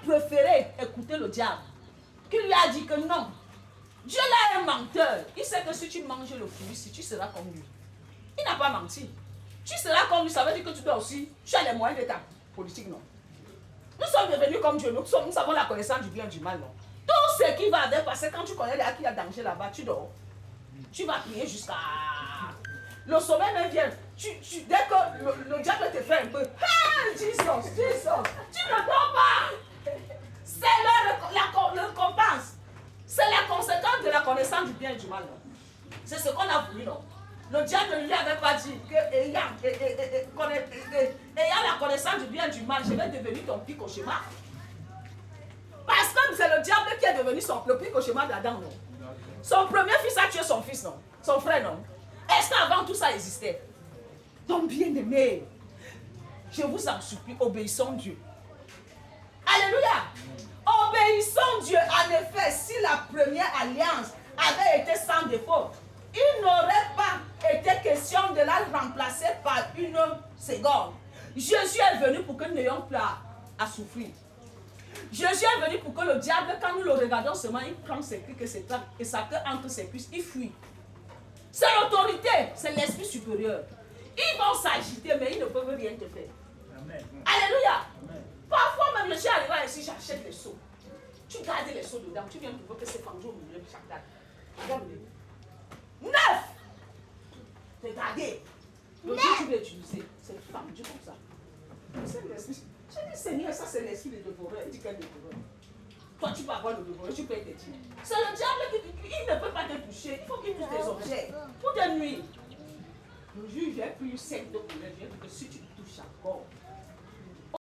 préféré écouter le diable, qui lui a dit que non. Dieu là est un menteur. Il sait que si tu manges le fruit, si tu seras comme lui. Il n'a pas menti. Tu seras comme lui, ça veut dire que tu dois aussi, tu as les moyens de ta politique, non? Nous sommes devenus comme Dieu, nous avons la connaissance du bien et du mal, non? Tout ce qui va avec, parce que quand tu connais qu'il y a danger là-bas, tu dors. Tu vas prier jusqu'à... Le sommeil même vient. Dès que le diable te fait un peu, hey, Jesus, tu ne dors pas. C'est la récompense. C'est la conséquence de la connaissance du bien et du mal. C'est ce qu'on a voulu, non? Le diable ne lui avait pas dit que ayant la connaissance du bien et du mal, je vais devenir ton pire cauchemar. Parce que c'est le diable qui est devenu le pire cauchemar d'Adam, non? Son premier fils a tué son fils, non? Son frère, non? Est-ce qu'avant tout ça existait? Donc, bien-aimé, je vous en supplie, obéissons Dieu. Alléluia! Obéissons Dieu. En effet, si la première alliance avait été sans défaut, il n'aurait pas été question de la remplacer par une seconde. Jésus est venu pour que nous n'ayons plus à souffrir. Jésus est venu pour que le diable, quand nous le regardons seulement, il prend ses clics et sa queue entre ses cuisses, il fuit. C'est l'autorité, c'est l'esprit supérieur. Ils vont s'agiter, mais ils ne peuvent rien te faire. Amen. Alléluia. Amen. Parfois même, je suis arrivé ici, j'achète les seaux. Tu gardes les seaux dedans, tu viens pour que c'est pendu au milieu de chaque date. Regarde-les. 9. Regardez. Le Dieu que tu veux utiliser, c'est pendu comme ça. C'est l'esprit. Je dis, Seigneur, ça c'est l'esprit de dévoreur. Il dit quel dévoreur? Toi, tu peux avoir le dévoreur, tu peux être dit. C'est le diable qui ne peut pas te toucher. Il faut qu'il touche tes objets pour te nuire. Le juge est plus sec de couleur. Je dis que si tu touches encore,